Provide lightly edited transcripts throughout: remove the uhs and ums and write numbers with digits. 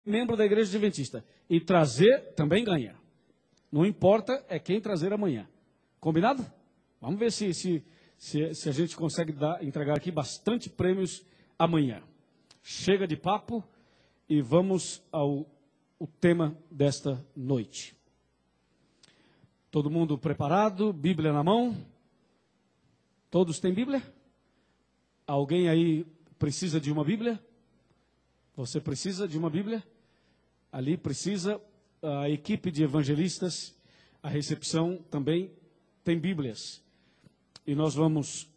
membro da igreja adventista e trazer, também ganha. Não importa é quem trazer amanhã. Combinado? Vamos ver se a gente consegue entregar aqui bastante prêmios amanhã. Chega de papo e vamos ao tema desta noite. Todo mundo preparado? Bíblia na mão? Todos têm Bíblia? Alguém aí precisa de uma Bíblia? Você precisa de uma Bíblia? Ali precisa. A equipe de evangelistas, a recepção também tem Bíblias. E nós vamos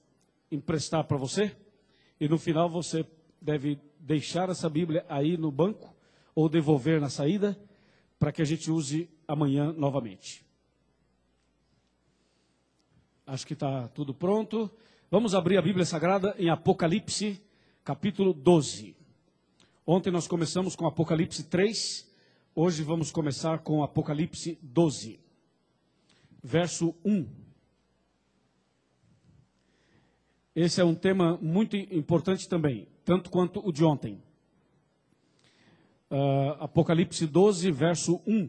emprestar para você. E no final você deve deixar essa Bíblia aí no banco ou devolver na saída para que a gente use amanhã novamente. Acho que está tudo pronto. Vamos abrir a Bíblia Sagrada em Apocalipse, capítulo 12. Ontem nós começamos com Apocalipse 3. Hoje vamos começar com Apocalipse 12, verso 1. Esse é um tema muito importante também, tanto quanto o de ontem. Apocalipse 12, verso 1.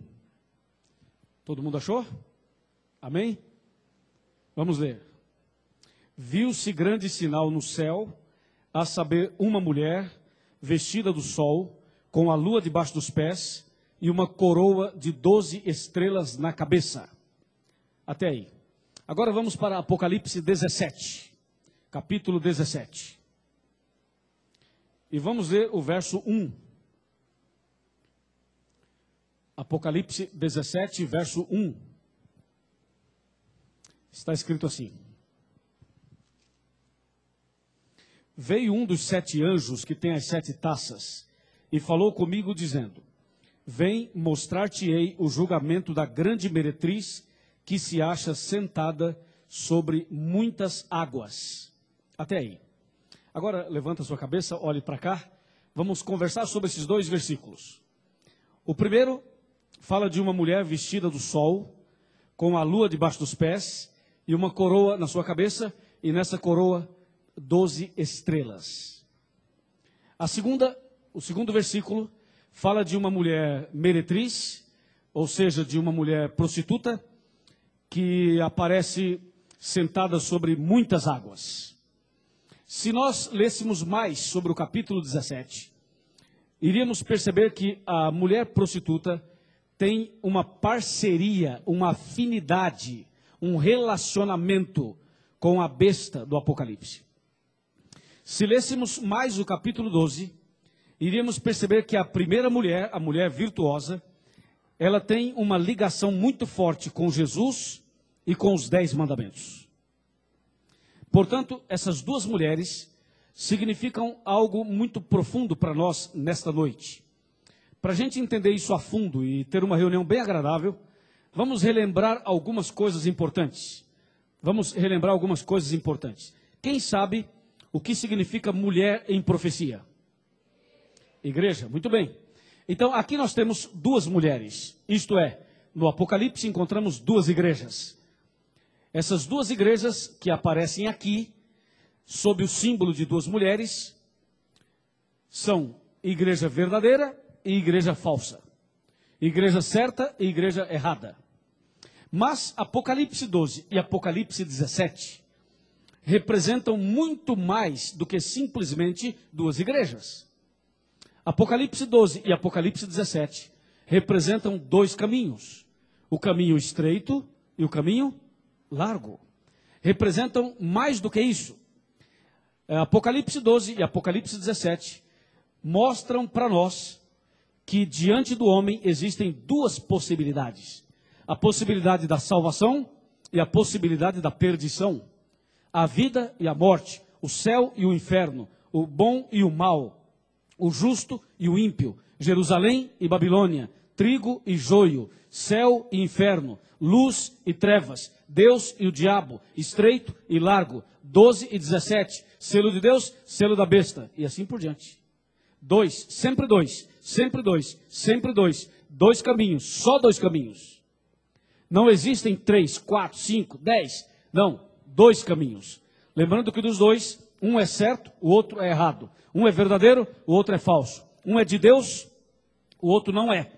Todo mundo achou? Amém? Vamos ler. Viu-se grande sinal no céu, a saber, uma mulher vestida do sol, com a lua debaixo dos pés, e uma coroa de 12 estrelas na cabeça. Até aí. Agora vamos para Apocalipse 17, capítulo 17. E vamos ler o verso 1. Apocalipse 17, verso 1. Está escrito assim. Veio um dos 7 anjos que tem as 7 taças, e falou comigo dizendo: Vem, mostrar-te-ei o julgamento da grande meretriz que se acha sentada sobre muitas águas. Até aí. Agora, levanta sua cabeça, olhe para cá. Vamos conversar sobre esses 2 versículos. O primeiro fala de uma mulher vestida do sol, com a lua debaixo dos pés, e uma coroa na sua cabeça, e nessa coroa 12 estrelas. O segundo versículo fala de uma mulher meretriz, ou seja, de uma mulher prostituta, que aparece sentada sobre muitas águas. Se nós lêssemos mais sobre o capítulo 17, iríamos perceber que a mulher prostituta tem uma parceria, uma afinidade, um relacionamento com a besta do Apocalipse. Se lêssemos mais o capítulo 12, iríamos perceber que a primeira mulher, a mulher virtuosa, ela tem uma ligação muito forte com Jesus e com os 10 mandamentos. Portanto, essas 2 mulheres significam algo muito profundo para nós nesta noite. Para a gente entender isso a fundo e ter uma reunião bem agradável, vamos relembrar algumas coisas importantes. Quem sabe o que significa mulher em profecia? Igreja, muito bem. Então, aqui nós temos 2 mulheres. Isto é, no Apocalipse encontramos 2 igrejas. Essas 2 igrejas que aparecem aqui, sob o símbolo de 2 mulheres, são igreja verdadeira e igreja falsa. Igreja certa e igreja errada. Mas Apocalipse 12 e Apocalipse 17 representam muito mais do que simplesmente 2 igrejas. Apocalipse 12 e Apocalipse 17 representam 2 caminhos. O caminho estreito e o caminho largo. Representam mais do que isso. Apocalipse 12 e Apocalipse 17 mostram para nós que diante do homem existem 2 possibilidades. A possibilidade da salvação e a possibilidade da perdição. A vida e a morte, o céu e o inferno, o bom e o mal, o justo e o ímpio, Jerusalém e Babilônia, trigo e joio, céu e inferno, luz e trevas, Deus e o diabo, estreito e largo, 12 e 17, selo de Deus, selo da besta, e assim por diante. 2, sempre 2, sempre 2, sempre 2, 2 caminhos, só 2 caminhos. Não existem 3, 4, 5, 10, não, 2 caminhos. Lembrando que dos 2, um é certo, o outro é errado. Um é verdadeiro, o outro é falso. Um é de Deus, o outro não é.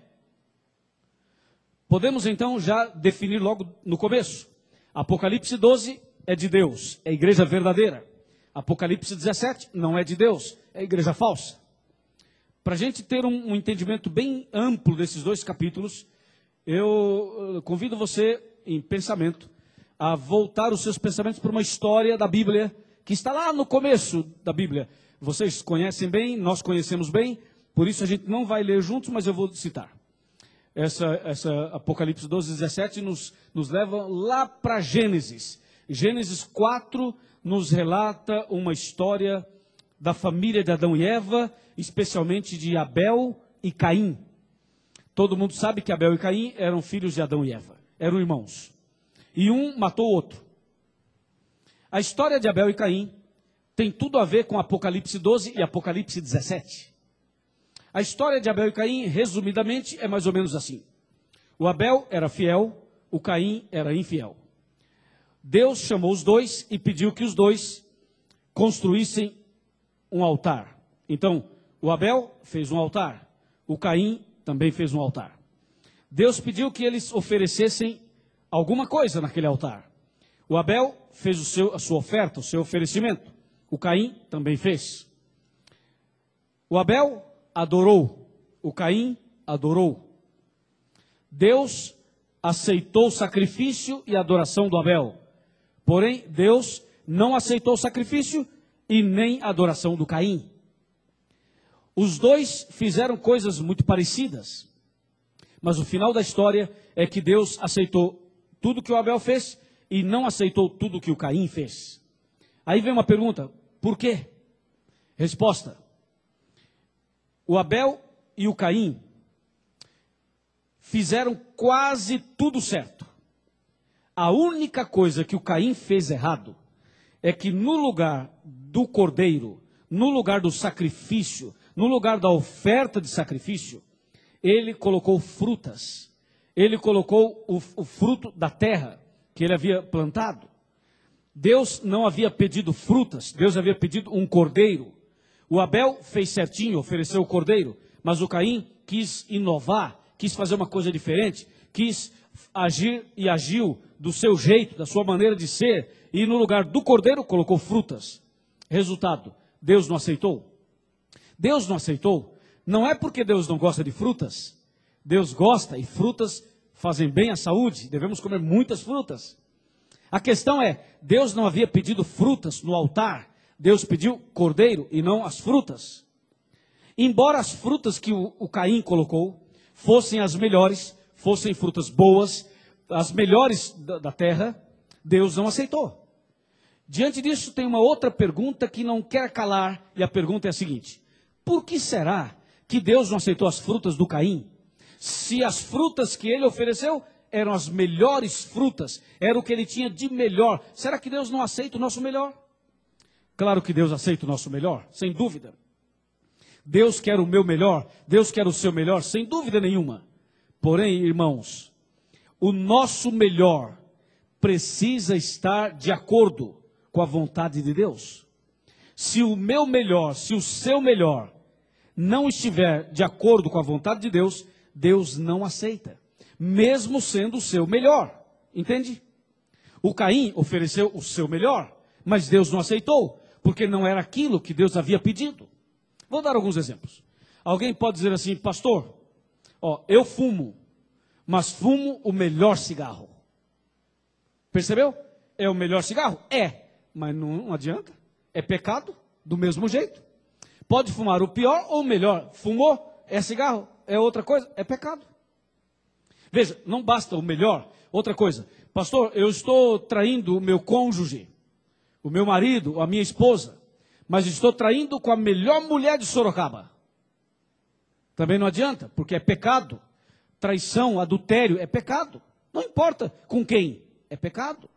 Podemos então já definir logo no começo. Apocalipse 12 é de Deus, é a igreja verdadeira. Apocalipse 17 não é de Deus, é a igreja falsa. Para a gente ter um entendimento bem amplo desses dois capítulos, eu convido você, em pensamento, a voltar os seus pensamentos para uma história da Bíblia, que está lá no começo da Bíblia. Vocês conhecem bem, nós conhecemos bem, por isso a gente não vai ler juntos, mas eu vou citar. Essa Apocalipse 12, 17 nos leva lá para Gênesis. Gênesis 4 nos relata uma história da família de Adão e Eva, especialmente de Abel e Caim. Todo mundo sabe que Abel e Caim eram filhos de Adão e Eva, eram irmãos. E um matou o outro. A história de Abel e Caim tem tudo a ver com Apocalipse 12 e Apocalipse 17. A história de Abel e Caim, resumidamente, é mais ou menos assim. O Abel era fiel, o Caim era infiel. Deus chamou os dois e pediu que os dois construíssem um altar. Então, o Abel fez um altar, o Caim também fez um altar. Deus pediu que eles oferecessem alguma coisa naquele altar. O Abel fez a sua oferta, o seu oferecimento. O Caim também fez. O Abel adorou, o Caim adorou. Deus aceitou o sacrifício e a adoração do Abel. Porém, Deus não aceitou o sacrifício e nem a adoração do Caim. Os dois fizeram coisas muito parecidas. Mas o final da história é que Deus aceitou tudo que o Abel fez e não aceitou tudo que o Caim fez. Aí vem uma pergunta: por quê? Resposta: o Abel e o Caim fizeram quase tudo certo. A única coisa que o Caim fez errado é que no lugar do cordeiro, no lugar do sacrifício, no lugar da oferta de sacrifício, ele colocou frutas. Ele colocou o fruto da terra que ele havia plantado. Deus não havia pedido frutas, Deus havia pedido um cordeiro. O Abel fez certinho, ofereceu o cordeiro, mas o Caim quis inovar, quis fazer uma coisa diferente, quis agir e agiu do seu jeito, da sua maneira de ser, e no lugar do cordeiro colocou frutas. Resultado, Deus não aceitou. Deus não aceitou, não é porque Deus não gosta de frutas. Deus gosta e frutas fazem bem à saúde, devemos comer muitas frutas. A questão é, Deus não havia pedido frutas no altar, Deus pediu cordeiro e não as frutas. Embora as frutas que o Caim colocou fossem as melhores, fossem frutas boas, as melhores da terra, Deus não aceitou. Diante disso tem uma outra pergunta que não quer calar, e a pergunta é a seguinte: por que será que Deus não aceitou as frutas do Caim? Se as frutas que ele ofereceu eram as melhores frutas, era o que ele tinha de melhor, será que Deus não aceita o nosso melhor? Claro que Deus aceita o nosso melhor, sem dúvida. Deus quer o meu melhor, Deus quer o seu melhor, sem dúvida nenhuma. Porém, irmãos, o nosso melhor precisa estar de acordo com a vontade de Deus. Se o meu melhor, se o seu melhor não estiver de acordo com a vontade de Deus, Deus não aceita, mesmo sendo o seu melhor, entende? O Caim ofereceu o seu melhor, mas Deus não aceitou, porque não era aquilo que Deus havia pedido. Vou dar alguns exemplos. Alguém pode dizer assim: pastor, eu fumo, mas fumo o melhor cigarro. Percebeu? É o melhor cigarro? É, mas não adianta, é pecado do mesmo jeito. Pode fumar o pior ou o melhor, fumou, é cigarro, é outra coisa, é pecado. Veja, não basta o melhor. Outra coisa, pastor, eu estou traindo o meu cônjuge, o meu marido, a minha esposa, mas estou traindo com a melhor mulher de Sorocaba. Também não adianta, porque é pecado. Traição, adultério, é pecado. Não importa com quem, é pecado.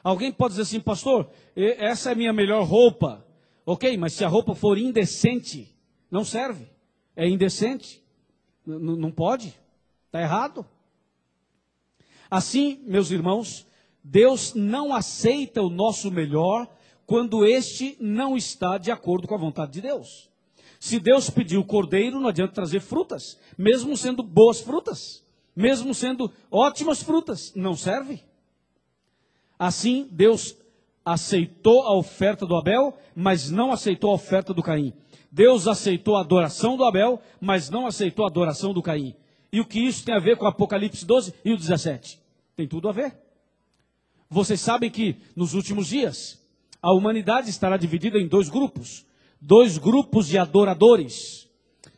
Alguém pode dizer assim: pastor, essa é a minha melhor roupa. Ok, mas se a roupa for indecente, não serve. É indecente. Não pode. Está errado. Assim, meus irmãos, Deus não aceita o nosso melhor quando este não está de acordo com a vontade de Deus. Se Deus pediu cordeiro, não adianta trazer frutas, mesmo sendo boas frutas, mesmo sendo ótimas frutas, não serve. Assim, Deus aceitou a oferta do Abel, mas não aceitou a oferta do Caim. Deus aceitou a adoração do Abel, mas não aceitou a adoração do Caim. E o que isso tem a ver com Apocalipse 12 e o 17? Tem tudo a ver. Vocês sabem que nos últimos dias, a humanidade estará dividida em dois grupos de adoradores.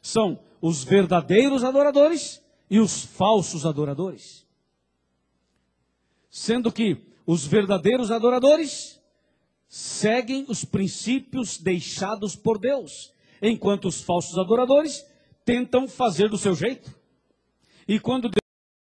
São os verdadeiros adoradores e os falsos adoradores. Sendo que os verdadeiros adoradores seguem os princípios deixados por Deus, enquanto os falsos adoradores tentam fazer do seu jeito. E quando